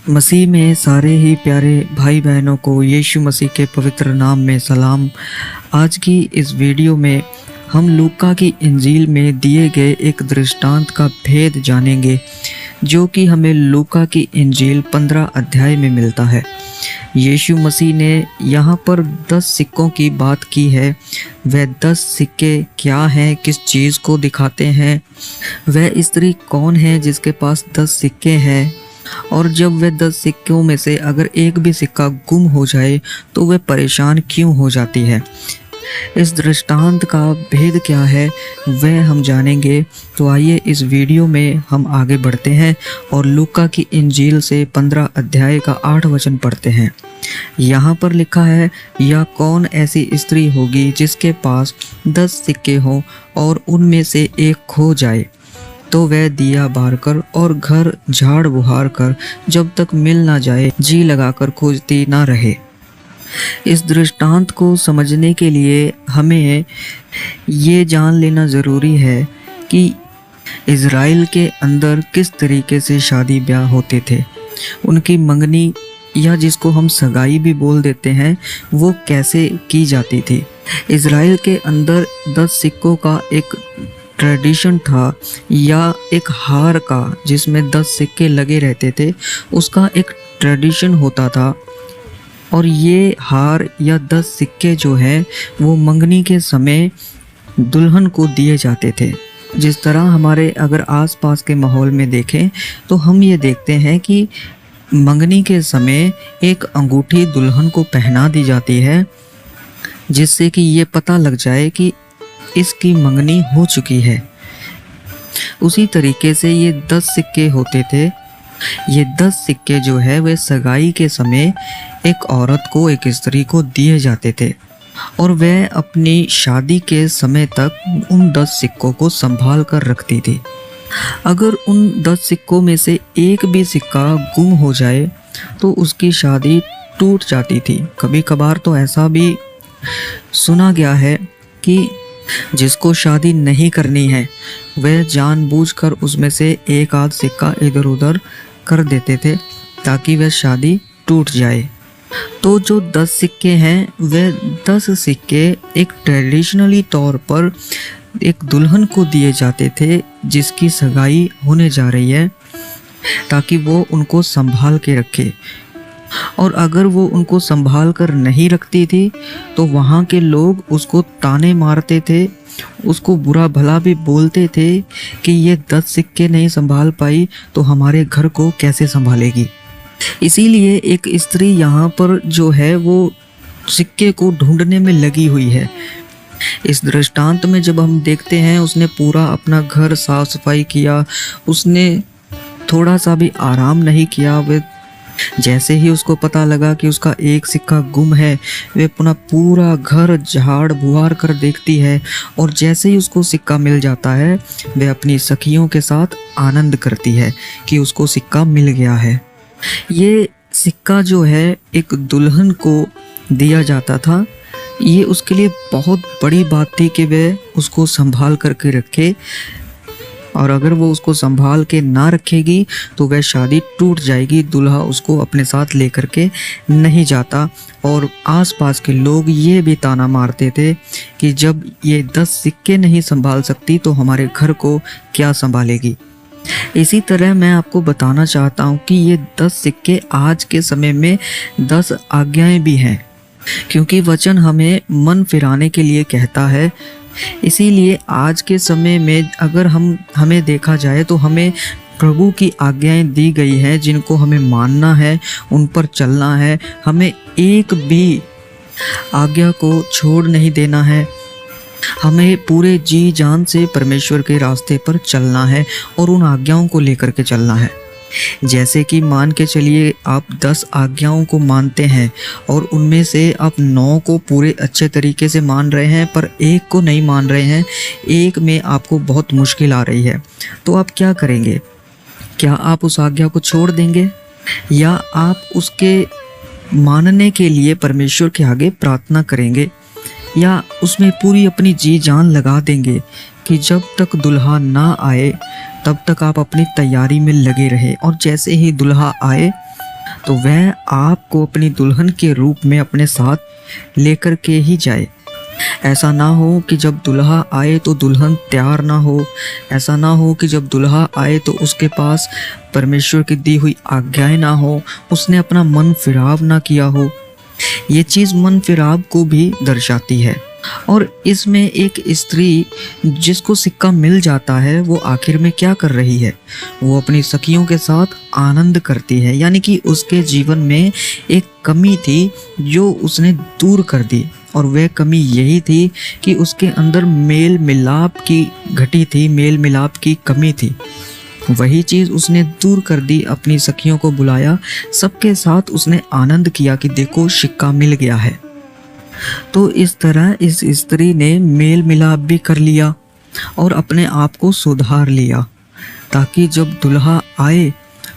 मसीह में सारे ही प्यारे भाई बहनों को यीशु मसीह के पवित्र नाम में सलाम। आज की इस वीडियो में हम लूका की इंजील में दिए गए एक दृष्टांत का भेद जानेंगे, जो कि हमें लूका की इंजील 15 अध्याय में मिलता है। यीशु मसीह ने यहाँ पर 10 सिक्कों की बात की है। वह 10 सिक्के क्या हैं, किस चीज़ को दिखाते हैं, वह स्त्री कौन है जिसके पास 10 सिक्के हैं, और जब वह 10 सिक्कों में से अगर एक भी सिक्का गुम हो जाए तो वह परेशान क्यों हो जाती है। इस दृष्टांत का भेद क्या है वह हम जानेंगे। तो आइए इस वीडियो में हम आगे बढ़ते हैं और लूका की इंजील से 15 अध्याय का 8 वचन पढ़ते हैं। यहाँ पर लिखा है, या कौन ऐसी स्त्री होगी जिसके पास 10 सिक्के हों और उनमें से एक खो जाए, तो वह दिया बार कर और घर झाड़ बुहार कर जब तक मिल ना जाए जी लगाकर खोजती ना रहे। इस दृष्टांत को समझने के लिए हमें ये जान लेना ज़रूरी है कि इज़राइल के अंदर किस तरीके से शादी ब्याह होते थे। उनकी मंगनी या जिसको हम सगाई भी बोल देते हैं, वो कैसे की जाती थी। इज़राइल के अंदर 10 सिक्कों का एक ट्रेडिशन था, या एक हार का जिसमें 10 सिक्के लगे रहते थे, उसका एक ट्रेडिशन होता था। और ये हार या 10 सिक्के जो हैं वो मंगनी के समय दुल्हन को दिए जाते थे। जिस तरह हमारे अगर आसपास के माहौल में देखें तो हम ये देखते हैं कि मंगनी के समय एक अंगूठी दुल्हन को पहना दी जाती है, जिससे कि ये पता लग जाए कि इसकी मंगनी हो चुकी है। उसी तरीके से ये 10 सिक्के होते थे। ये 10 सिक्के जो है वे सगाई के समय एक औरत को, एक स्त्री को दिए जाते थे, और वह अपनी शादी के समय तक उन 10 सिक्कों को संभाल कर रखती थी। अगर उन 10 सिक्कों में से एक भी सिक्का गुम हो जाए तो उसकी शादी टूट जाती थी। कभी कभार तो ऐसा भी सुना गया है कि जिसको शादी नहीं करनी है वह जानबूझकर उसमें से एक आध सिक्का इधर उधर कर देते थे ताकि वह शादी टूट जाए। तो जो 10 सिक्के हैं वह 10 सिक्के एक ट्रेडिशनली तौर पर एक दुल्हन को दिए जाते थे जिसकी सगाई होने जा रही है, ताकि वो उनको संभाल के रखे। और अगर वो उनको संभाल कर नहीं रखती थी तो वहाँ के लोग उसको ताने मारते थे, उसको बुरा भला भी बोलते थे कि ये 10 सिक्के नहीं संभाल पाई तो हमारे घर को कैसे संभालेगी। इसीलिए एक स्त्री यहाँ पर जो है वो सिक्के को ढूंढने में लगी हुई है। इस दृष्टांत में जब हम देखते हैं, उसने पूरा अपना घर साफ सफाई किया, उसने थोड़ा सा भी आराम नहीं किया। वे जैसे ही उसको पता लगा कि उसका एक सिक्का गुम है, वे पुनः पूरा घर झाड़ बुहार कर देखती है, और जैसे ही उसको सिक्का मिल जाता है वे अपनी सखियों के साथ आनंद करती है कि उसको सिक्का मिल गया है। ये सिक्का जो है एक दुल्हन को दिया जाता था। ये उसके लिए बहुत बड़ी बात थी कि वह उसको संभाल करके रखे, और अगर वो उसको संभाल के ना रखेगी तो वह शादी टूट जाएगी। दूल्हा उसको अपने साथ लेकर के नहीं जाता, और आसपास के लोग ये भी ताना मारते थे कि जब ये 10 सिक्के नहीं संभाल सकती तो हमारे घर को क्या संभालेगी। इसी तरह मैं आपको बताना चाहता हूँ कि ये 10 सिक्के आज के समय में 10 आज्ञाएं भी हैं, क्योंकि वचन हमें मन फिराने के लिए कहता है। इसीलिए आज के समय में अगर हमें देखा जाए तो हमें प्रभु की आज्ञाएं दी गई हैं जिनको हमें मानना है, उन पर चलना है। हमें एक भी आज्ञा को छोड़ नहीं देना है। हमें पूरे जी जान से परमेश्वर के रास्ते पर चलना है और उन आज्ञाओं को लेकर के चलना है। जैसे कि मान के चलिए आप 10 आज्ञाओं को मानते हैं और उनमें से आप 9 को पूरे अच्छे तरीके से मान रहे हैं, पर एक को नहीं मान रहे हैं, एक में आपको बहुत मुश्किल आ रही है, तो आप क्या करेंगे? क्या आप उस आज्ञा को छोड़ देंगे, या आप उसके मानने के लिए परमेश्वर के आगे प्रार्थना करेंगे, या उसमें पूरी अपनी जी जान लगा देंगे कि जब तक दुल्हा ना आए तब तक आप अपनी तैयारी में लगे रहे, और जैसे ही दुल्हा आए तो वह आपको अपनी दुल्हन के रूप में अपने साथ लेकर के ही जाए। ऐसा ना हो कि जब दुल्हा आए तो दुल्हन तैयार ना हो। ऐसा ना हो कि जब दुल्हा आए तो उसके पास परमेश्वर की दी हुई आज्ञाएं ना हो, उसने अपना मन फिराव ना किया हो। ये चीज़ मन फिराव को भी दर्शाती है। और इसमें एक स्त्री जिसको सिक्का मिल जाता है वो आखिर में क्या कर रही है? वो अपनी सखियों के साथ आनंद करती है, यानी कि उसके जीवन में एक कमी थी जो उसने दूर कर दी। और वह कमी यही थी कि उसके अंदर मेल मिलाप की घटी थी, मेल मिलाप की कमी थी। वही चीज़ उसने दूर कर दी, अपनी सखियों को बुलाया, सबके साथ उसने आनंद किया कि देखो सिक्का मिल गया है। तो इस तरह इस स्त्री ने मेल मिलाप भी कर लिया और अपने आप को सुधार लिया, ताकि जब दुल्हा आए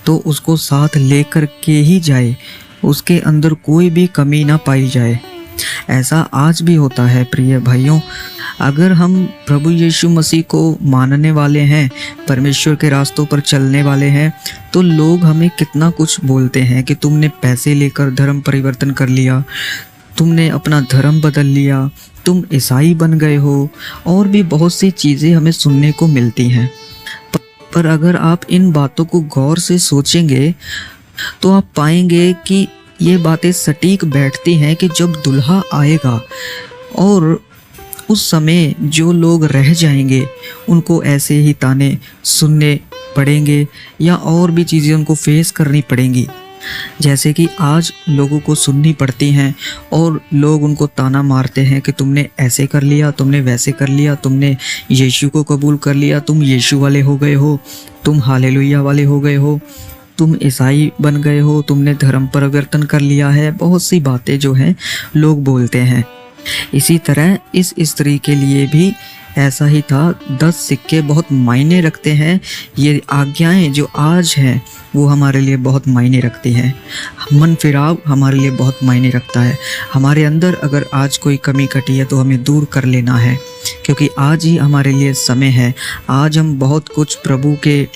तो उसको साथ लेकर के ही जाए, उसके अंदर कोई भी कमी ना पाई जाए। ऐसा आज भी होता है प्रिय भाइयों। अगर हम प्रभु यीशु मसीह को मानने वाले हैं, परमेश्वर के रास्तों पर चलने वाले हैं, तो लोग हमें कितना कुछ बोलते हैं कि तुमने पैसे लेकर धर्म परिवर्तन कर लिया, तुमने अपना धर्म बदल लिया, तुम ईसाई बन गए हो, और भी बहुत सी चीज़ें हमें सुनने को मिलती हैं। पर अगर आप इन बातों को गौर से सोचेंगे तो आप पाएंगे कि ये बातें सटीक बैठती हैं कि जब दुल्हा आएगा और उस समय जो लोग रह जाएंगे उनको ऐसे ही ताने सुनने पड़ेंगे या और भी चीज़ें उनको फेस करनी पड़ेंगी, जैसे कि आज लोगों को सुननी पड़ती हैं। और लोग उनको ताना मारते हैं कि तुमने ऐसे कर लिया, तुमने वैसे कर लिया, तुमने यीशु को कबूल कर लिया, तुम यीशु वाले हो गए हो, तुम हालेलुया वाले हो गए हो, तुम ईसाई बन गए हो, तुमने धर्म परिवर्तन कर लिया है। बहुत सी बातें जो हैं लोग बोलते हैं। इसी तरह इस स्त्री के लिए भी ऐसा ही था। 10 सिक्के बहुत मायने रखते हैं। ये आज्ञाएं जो आज हैं वो हमारे लिए बहुत मायने रखती हैं। मन फिराव हमारे लिए बहुत मायने रखता है। हमारे अंदर अगर आज कोई कमी कटी है तो हमें दूर कर लेना है, क्योंकि आज ही हमारे लिए समय है। आज हम बहुत कुछ प्रभु के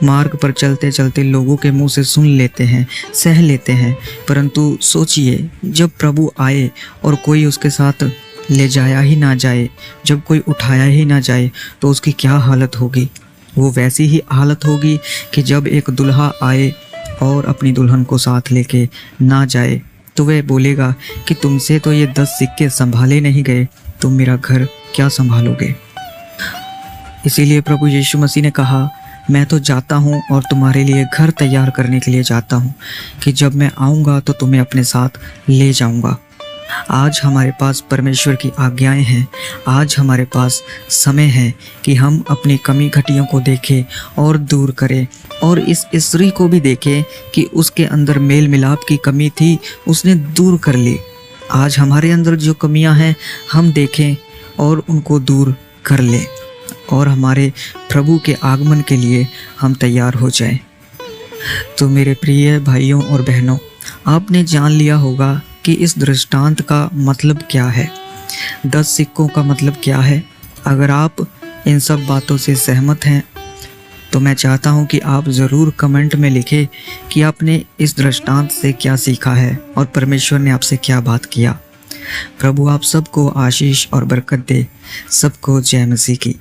मार्ग पर चलते चलते लोगों के मुंह से सुन लेते हैं, सह लेते हैं, परंतु सोचिए जब प्रभु आए और कोई उसके साथ ले जाया ही ना जाए, जब कोई उठाया ही ना जाए, तो उसकी क्या हालत होगी? वो वैसी ही हालत होगी कि जब एक दुल्हा आए और अपनी दुल्हन को साथ लेके ना जाए, तो वह बोलेगा कि तुमसे तो ये 10 सिक्के संभाले नहीं गए, तुम मेरा घर क्या संभालोगे? इसीलिए प्रभु यीशु मसीह ने कहा, मैं तो जाता हूँ और तुम्हारे लिए घर तैयार करने के लिए जाता हूँ कि जब मैं आऊँगा तो तुम्हें अपने साथ ले जाऊँगा। आज हमारे पास परमेश्वर की आज्ञाएं हैं। आज हमारे पास समय है कि हम अपनी कमी घटियों को देखें और दूर करें, और इस स्त्री को भी देखें कि उसके अंदर मेल मिलाप की कमी थी, उसने दूर कर ली। आज हमारे अंदर जो कमियां हैं हम देखें और उनको दूर कर लें, और हमारे प्रभु के आगमन के लिए हम तैयार हो जाएं। तो मेरे प्रिय भाइयों और बहनों, आपने जान लिया होगा कि इस दृष्टांत का मतलब क्या है, 10 सिक्कों का मतलब क्या है। अगर आप इन सब बातों से सहमत हैं तो मैं चाहता हूं कि आप ज़रूर कमेंट में लिखें कि आपने इस दृष्टांत से क्या सीखा है और परमेश्वर ने आपसे क्या बात किया। प्रभु आप सबको आशीष और बरकत दे। सबको जय मसीह की।